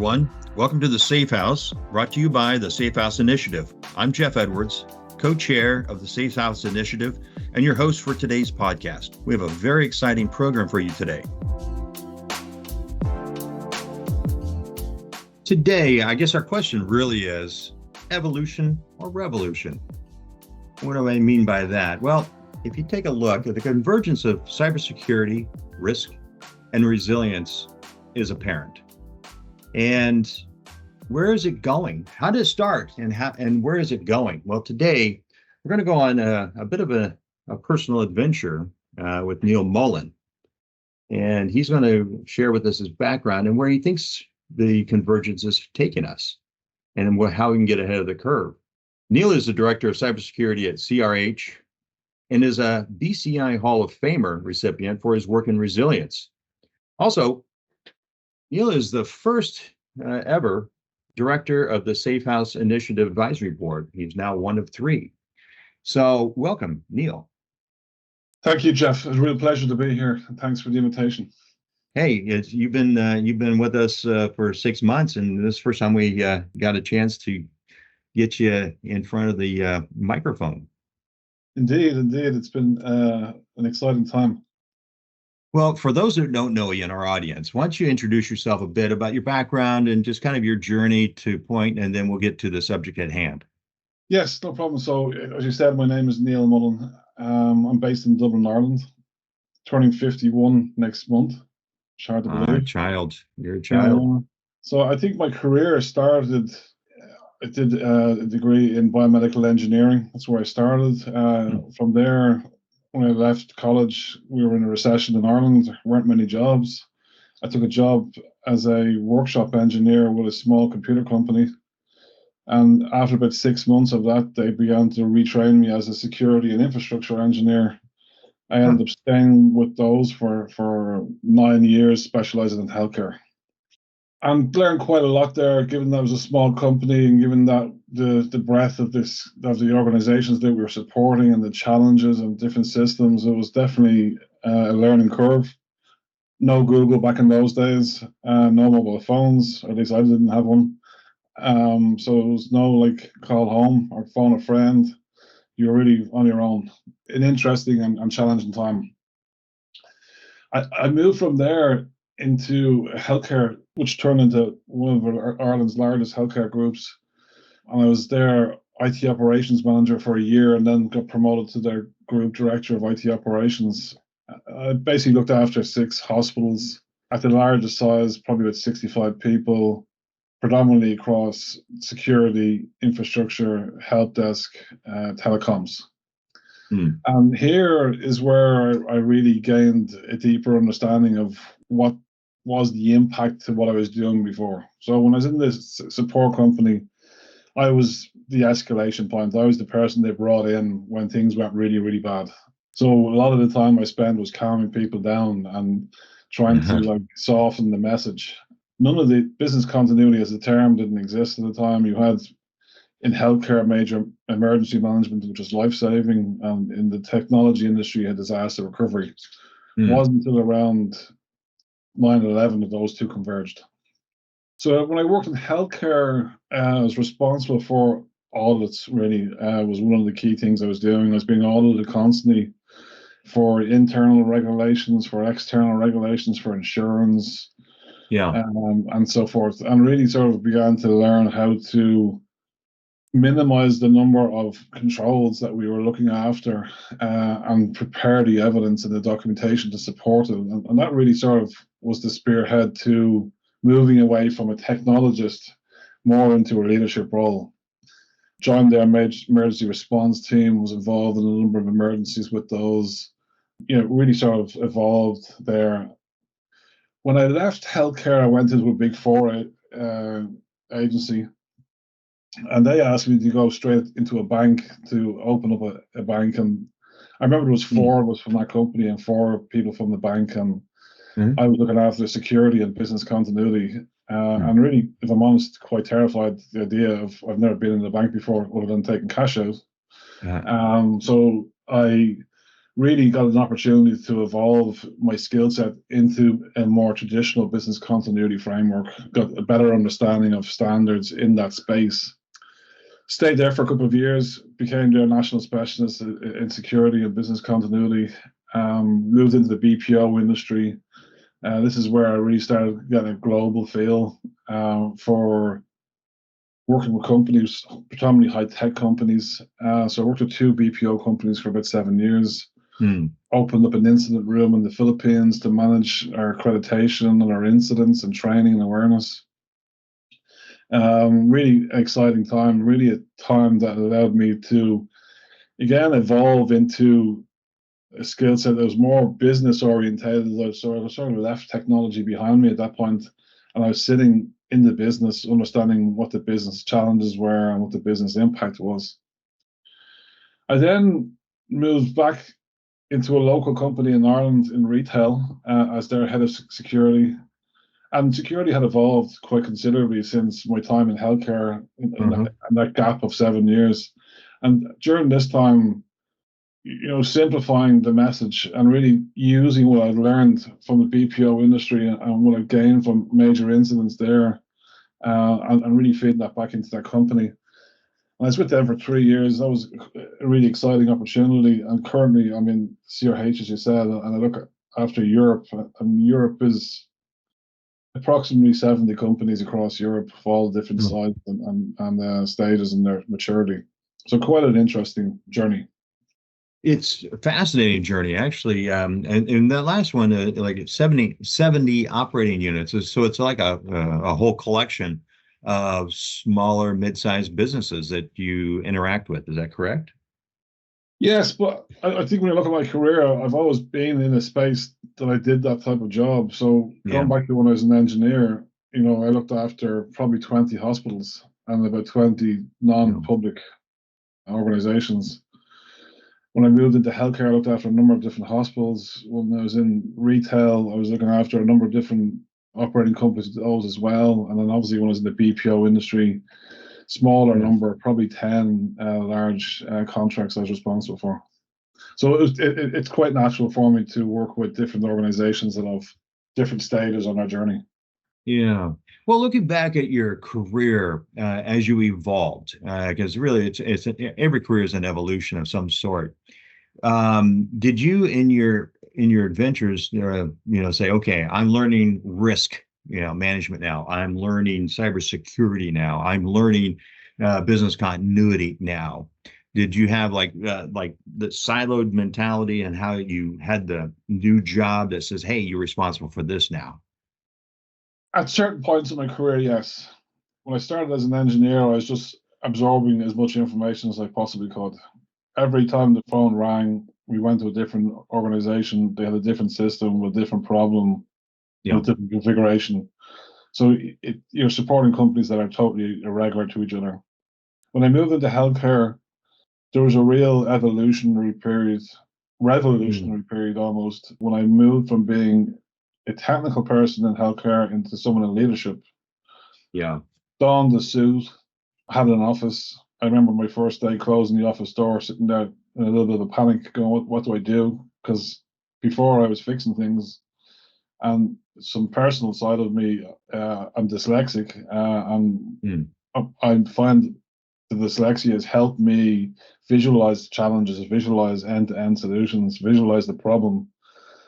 everyone. Welcome to the Safe House, brought to you by the SafeHouse Initiative. I'm Jeff Edwards, co-chair of the SafeHouse Initiative, and your host for today's podcast. We have a very exciting program for you today. Today, I guess our question really is evolution or revolution? What do I mean by that? Well, if you take a look at the convergence of cybersecurity, risk, and resilience is apparent. And where is it going? How did it start and where is it going? Well, today we're going to go on a bit of a personal adventure with Neal Mullen. And he's going to share with us his background and where he thinks the convergence is taking us and how we can get ahead of the curve. Neal is the director of cybersecurity at CRH and is a BCI Hall of Famer recipient for his work in resilience. Also, Neal is the first ever director of the SafeHouse Initiative Advisory Board. He's now one of three. So welcome, Neal. Thank you, Jeff. It's a real pleasure to be here. Thanks for the invitation. Hey, you've been with us for 6 months, and this is the first time we got a chance to get you in front of the microphone. Indeed. It's been an exciting time. Well, for those who don't know you in our audience, why don't you introduce yourself a bit about your background and just kind of your journey to point, and then we'll get to the subject at hand. Yes, no problem. So, as you said, my name is Neal Mullen. I'm based in Dublin, Ireland, turning 51 next month. Hard to believe. You're a child. So I think my career started, I did a degree in biomedical engineering. That's where I started. From there, when I left college, we were in a recession in Ireland. There weren't many jobs. I took a job as a workshop engineer with a small computer company. And after about 6 months of that, they began to retrain me as a security and infrastructure engineer. I ended up staying with those for 9 years, specializing in healthcare. And learned quite a lot there, given that it was a small company and given that the breadth of the organizations that we were supporting and the challenges and different systems. It was definitely a learning curve. No Google back in those days, no mobile phones, or at least I didn't have one. So it was no like call home or phone a friend. You were really on your own. An interesting and challenging time. I moved from there into healthcare, which turned into one of Ireland's largest healthcare groups. And I was their IT operations manager for a year and then got promoted to their group director of IT operations. I basically looked after 6 hospitals at the largest size, probably with 65 people, predominantly across security, infrastructure, help desk, telecoms. And here is where I really gained a deeper understanding of what was the impact to what I was doing before. So when I was in this support company, I was the escalation point. I was the person they brought in when things went really, really bad. So a lot of the time I spent was calming people down and trying to soften the message. None of the business continuity as a term didn't exist at the time. You had in healthcare major emergency management, which was life-saving, and in the technology industry, you had disaster recovery. It wasn't until around 9/11 that those two converged. So when I worked in healthcare, I was responsible for audits, really, was one of the key things I was doing. I was being audited constantly for internal regulations, for external regulations, for insurance, and so forth, and really sort of began to learn how to minimize the number of controls that we were looking after and prepare the evidence and the documentation to support it. And that really sort of was the spearhead to moving away from a technologist more into a leadership role. Joined their emergency response team, was involved in a number of emergencies with those, really sort of evolved there. When I left healthcare, I went into a Big Four agency, and they asked me to go straight into a bank to open up a bank. And I remember it was 4 was from that company and 4 people from the bank, and I was looking after security and business continuity. And really, if I'm honest, quite terrified the idea of I've never been in a bank before other than taking cash out. So I really got an opportunity to evolve my skill set into a more traditional business continuity framework, got a better understanding of standards in that space. Stayed there for a couple of years, became their national specialist in security and business continuity, moved into the BPO industry. This is where I really started getting a global feel for working with companies, predominantly high-tech companies. So I worked with 2 BPO companies for about 7 years. Opened up an incident room in the Philippines to manage our accreditation and our incidents and training and awareness. Really exciting time, really a time that allowed me to, again, evolve into a skill set that was more business orientated. So I sort of left technology behind me at that point, and I was sitting in the business, understanding what the business challenges were and what the business impact was. I then moved back into a local company in Ireland in retail as their head of security. And security had evolved quite considerably since my time in healthcare in that gap of 7 years. And during this time, simplifying the message and really using what I'd learned from the BPO industry and what I gained from major incidents there, and really feeding that back into that company. I was with them for 3 years. That was a really exciting opportunity. And currently, I'm in CRH, as you said, and I look after Europe. And Europe is approximately 70 companies across Europe of all different sizes and stages in their maturity. So quite an interesting journey. It's a fascinating journey, actually. And the last one, like 70 operating units. So it's like a whole collection of smaller, mid-sized businesses that you interact with. Is that correct? Yes, but I think when you look at my career, I've always been in a space that I did that type of job. So going back to when I was an engineer, I looked after probably 20 hospitals and about 20 non-public organizations. When I moved into healthcare, I looked after a number of different hospitals. When I was in retail, I was looking after a number of different operating companies, those as well. And then obviously when I was in the BPO industry, smaller number, probably 10 large contracts I was responsible for. So it's quite natural for me to work with different organizations that have different stages on our journey. Yeah. Well, looking back at your career as you evolved, because really it's every career is an evolution of some sort. Did you in your adventures, say, okay, I'm learning risk, management now. I'm learning cybersecurity now. I'm learning business continuity now. Did you have like the siloed mentality and how you had the new job that says, hey, you're responsible for this now? At certain points in my career, yes. When I started as an engineer, I was just absorbing as much information as I possibly could. Every time the phone rang, we went to a different organization. They had a different system with a different problem, with different configuration. So you're supporting companies that are totally irregular to each other. When I moved into healthcare, there was a real revolutionary period almost, when I moved from being a technical person in healthcare into someone in leadership. Yeah. Donned the suit, had an office. I remember my first day closing the office door, sitting there in a little bit of a panic, going, what do I do? Because before I was fixing things, and some personal side of me, I'm dyslexic, and I find the dyslexia has helped me visualize challenges, visualize end-to-end solutions, visualize the problem.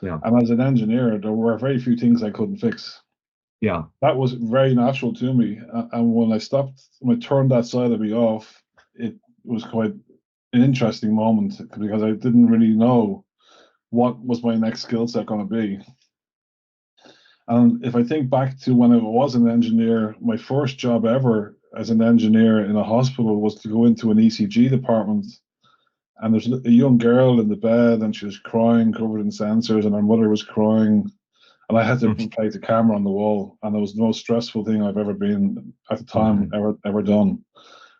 Yeah. And as an engineer, there were very few things I couldn't fix. Yeah. That was very natural to me. And when I turned that side of me off, it was quite an interesting moment because I didn't really know what was my next skill set going to be. And if I think back to when I was an engineer, my first job ever as an engineer in a hospital was to go into an ECG department. And there's a young girl in the bed and she was crying, covered in sensors, and her mother was crying. And I had to place a camera on the wall. And it was the most stressful thing I've ever been at the time, ever done.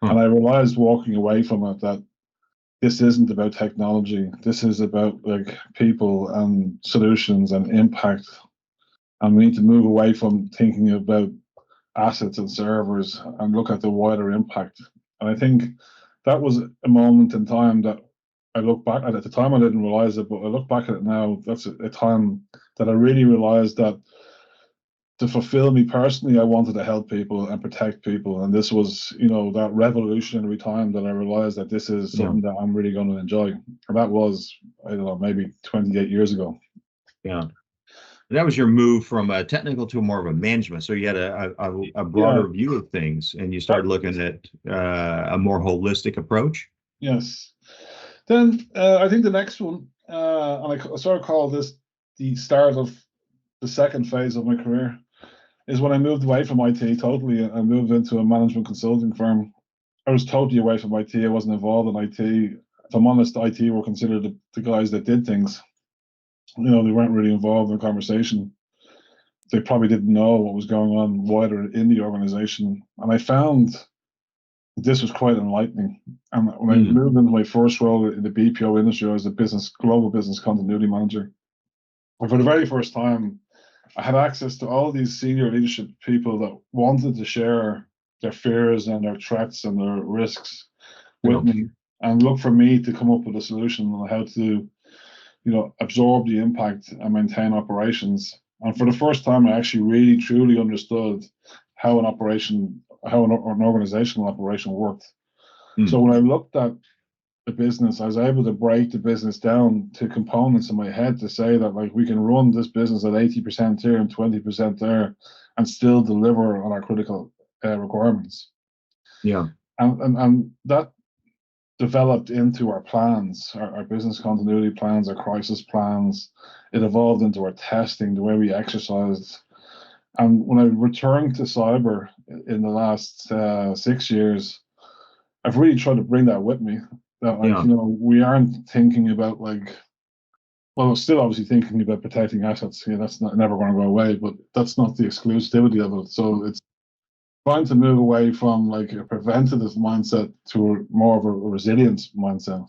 And I realized walking away from it that this isn't about technology. This is about like people and solutions and impact. And we need to move away from thinking about assets and servers and look at the wider impact. And I think that was a moment in time that I look back at the time, I didn't realize it, but I look back at it now. That's a time that I really realized that to fulfill me personally, I wanted to help people and protect people. And this was, that revolutionary time that I realized that this is something that I'm really going to enjoy. And that was, I don't know, maybe 28 years ago. Yeah. That was your move from a technical to more of a management. So you had a broader view of things, and you started looking at a more holistic approach. Yes. Then I think the next one, and I sort of call this the start of the second phase of my career, is when I moved away from IT totally. I moved into a management consulting firm. I was totally away from IT. I wasn't involved in IT. If I'm honest, IT were considered the guys that did things. They weren't really involved in the conversation. They probably didn't know what was going on wider in the organization. And I found this was quite enlightening. And when I moved into my first role in the BPO industry, I was a global business continuity manager. And for the very first time, I had access to all these senior leadership people that wanted to share their fears and their threats and their risks with me, and look for me to come up with a solution on how to, absorb the impact and maintain operations. And for the first time, I actually really truly understood how an organizational operation worked. So when I looked at the business, I was able to break the business down to components in my head to say that, like, we can run this business at 80% here and 20% there and still deliver on our critical requirements. Yeah. And that developed into our plans, our business continuity plans, our crisis plans. It evolved into our testing, the way we exercised. And when I returned to cyber in the last 6 years, I've really tried to bring that with me. That, we aren't thinking about, we're still obviously thinking about protecting assets. That's never going to go away, but that's not the exclusivity of it. So it's trying to move away from a preventative mindset to more of a resilience mindset.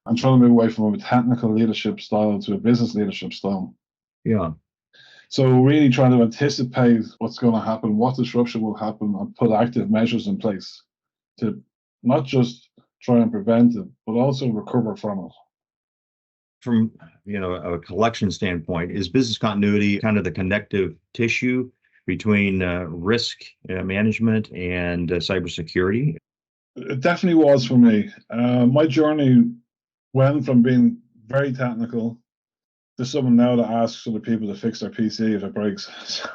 I'm trying to move away from a technical leadership style to a business leadership style. Yeah. So really trying to anticipate what's going to happen, what disruption will happen, and put active measures in place to not just try and prevent it, but also recover from it. From a collection standpoint, is business continuity kind of the connective tissue between risk management and cybersecurity? It definitely was for me. My journey went from being very technical to someone now that asks other people to fix their PC if it breaks. So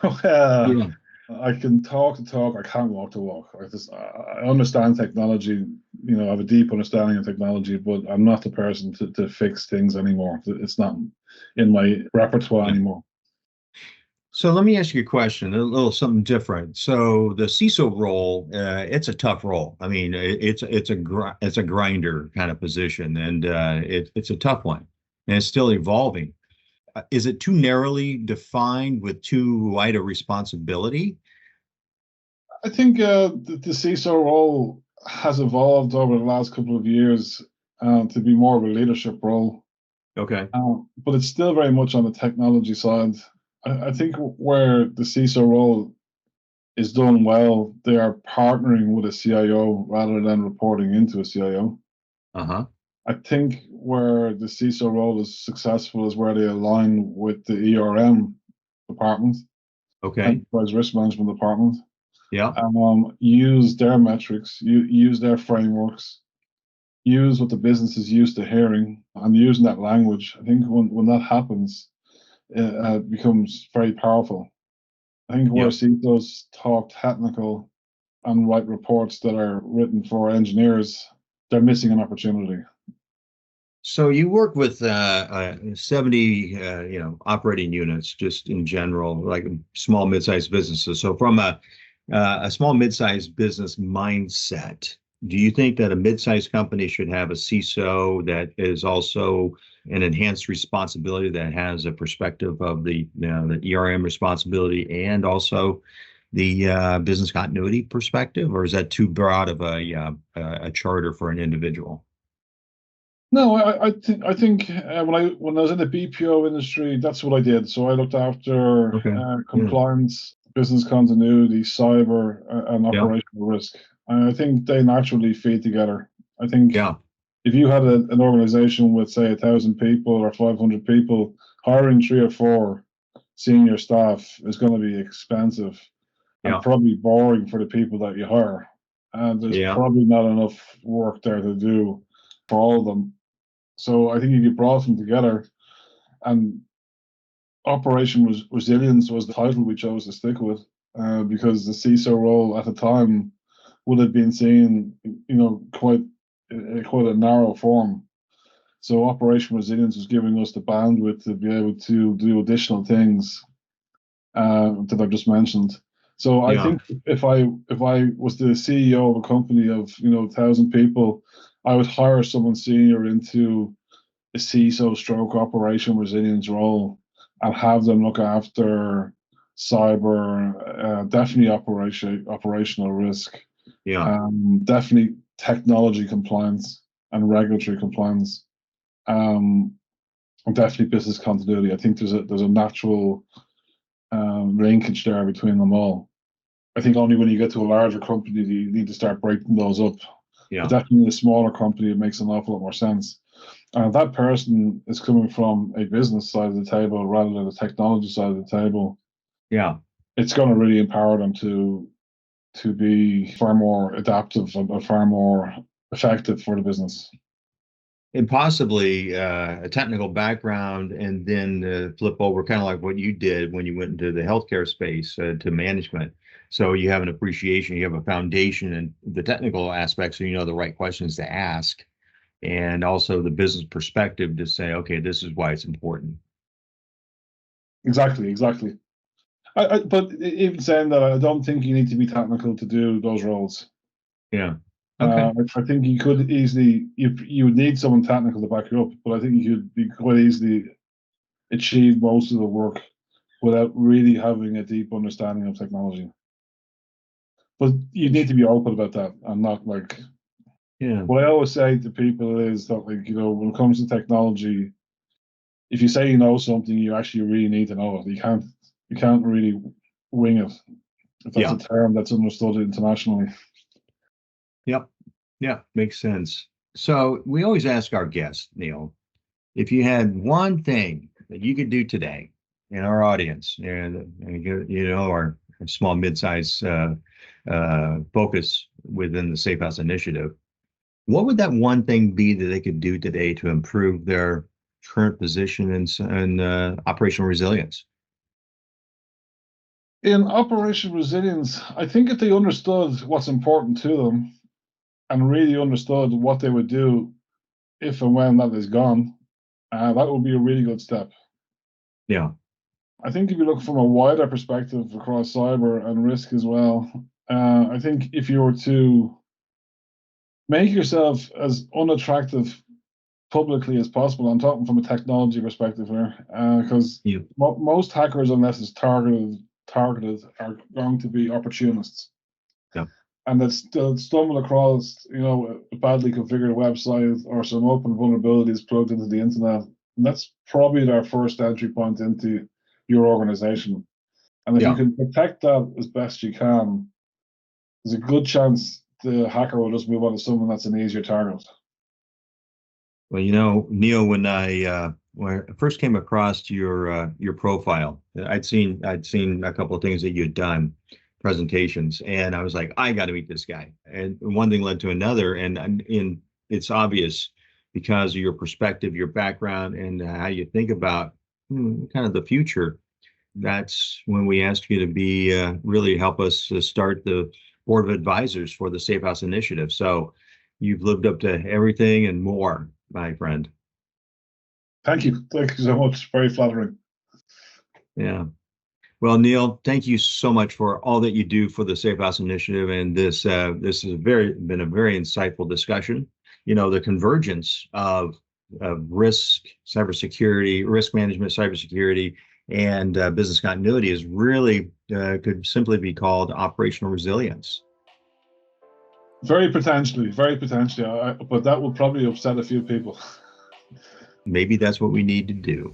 I can talk the talk, I can't walk the walk. I understand technology, I have a deep understanding of technology, but I'm not the person to fix things anymore. It's not in my repertoire anymore. So let me ask you a question, a little something different. So the CISO role, it's a tough role. I mean, it's a grinder kind of position, and it's a tough one, and it's still evolving. Is it too narrowly defined with too wide a responsibility? I think the CISO role has evolved over the last couple of years to be more of a leadership role. Okay. But it's still very much on the technology side. I think where the CISO role is done well, they are partnering with a CIO rather than reporting into a CIO. Uh-huh. I think where the CISO role is successful is where they align with the ERM department, Okay. Enterprise Risk Management Department. Yeah. Use their metrics, use their frameworks, use what the business is used to hearing, and using that language. I think when that happens, it becomes very powerful. I think where CISOs talk technical and write reports that are written for engineers, they're missing an opportunity. So you work with 70 operating units just in general, like small mid-sized businesses. So from a small mid-sized business mindset, do you think that a mid-sized company should have a CISO that is also an enhanced responsibility, that has a perspective of the ERM responsibility and also the business continuity perspective, or is that too broad of a charter for an individual? No, I think when I was in the BPO industry, that's what I did. So I looked after compliance, business continuity, cyber, and operational risk. And I think they naturally feed together. I think if you had an organization with, say, 1,000 people or 500 people, hiring 3 or 4 senior staff is going to be expensive and Yeah. probably boring for the people that you hire. And there's Yeah. probably not enough work there to do for all of them. So I think if you brought them together, and Operation Resilience was the title we chose to stick with, because the CISO role at the time would have been seen, quite a narrow form. So Operation Resilience was giving us the bandwidth to be able to do additional things that I've just mentioned. So I think if I was the CEO of a company of 1,000 people, I would hire someone senior into a CISO stroke Operation Resilience role and have them look after cyber, definitely operational risk, definitely technology compliance and regulatory compliance, and definitely business continuity. I think there's a natural linkage there between them all. I think only when you get to a larger company do you need to start breaking those up. But definitely in a smaller company, it makes an awful lot more sense. And if that person is coming from a business side of the table rather than the technology side of the table, it's going to really empower them to be far more adaptive and far more effective for the business. And possibly a technical background, and then flip over, kind of like what you did when you went into the healthcare space, to management. So you have an appreciation, you have a foundation in the technical aspects, so you know the right questions to ask, and also the business perspective to say, okay, this is why it's important. Exactly. But even saying that, I don't think you need to be technical to do those roles. Yeah. Okay. I think you could easily, you would need someone technical to back you up, but I think you could be quite easily achieve most of the work without really having a deep understanding of technology. But you need to be open about that and not like. What I always say to people is that, like, when it comes to technology, if you say you know something, you actually really need to know it. You can't really wing it, if that's a term that's understood internationally. Yep. Yeah, makes sense. So we always ask our guests, Neal, if you had one thing that you could do today in our audience, and our small, mid-size focus within the SafeHouse Initiative, what would that one thing be that they could do today to improve their current position in operational resilience? In Operation Resilience, I think if they understood what's important to them and really understood what they would do if and when that is gone, that would be a really good step. Yeah. I think if you look from a wider perspective across cyber and risk as well, I think if you were to make yourself as unattractive publicly as possible, I'm talking from a technology perspective here, because most hackers, unless it's targeted, are going to be opportunists. Yeah. And they'll stumble across, a badly configured website or some open vulnerabilities plugged into the internet. And that's probably their first entry point into your organization. And if you can protect that as best you can, there's a good chance the hacker will just move on to someone that's an easier target. Well, Neal, when I first came across your profile, I'd seen a couple of things that you had done, presentations, and I was like, I got to meet this guy. And one thing led to another, and it's obvious because of your perspective, your background, and how you think about kind of the future. That's when we asked you to be really help us to start the board of advisors for the SafeHouse Initiative. So you've lived up to everything and more, my friend. Thank you so much. Very flattering. Yeah. Well, Neal, thank you so much for all that you do for the SafeHouse Initiative, and this has been a very insightful discussion. The convergence of risk, cybersecurity, risk management, cybersecurity, and business continuity is really could simply be called operational resilience. Very potentially, but that would probably upset a few people. Maybe that's what we need to do.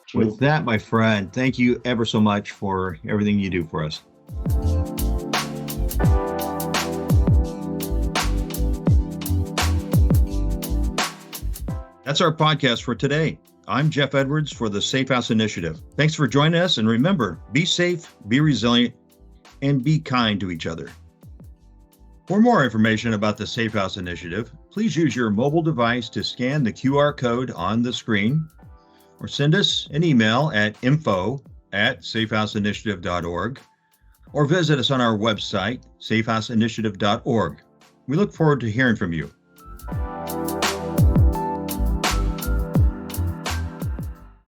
True. With that, my friend, thank you ever so much for everything you do for us. That's our podcast for today. I'm Jeff Edwards for the SafeHouse Initiative. Thanks for joining us, and remember, be safe, be resilient, and be kind to each other. For more information about the SafeHouse Initiative, please use your mobile device to scan the QR code on the screen, or send us an email at info@safehouseinitiative.org, or visit us on our website, safehouseinitiative.org. We look forward to hearing from you.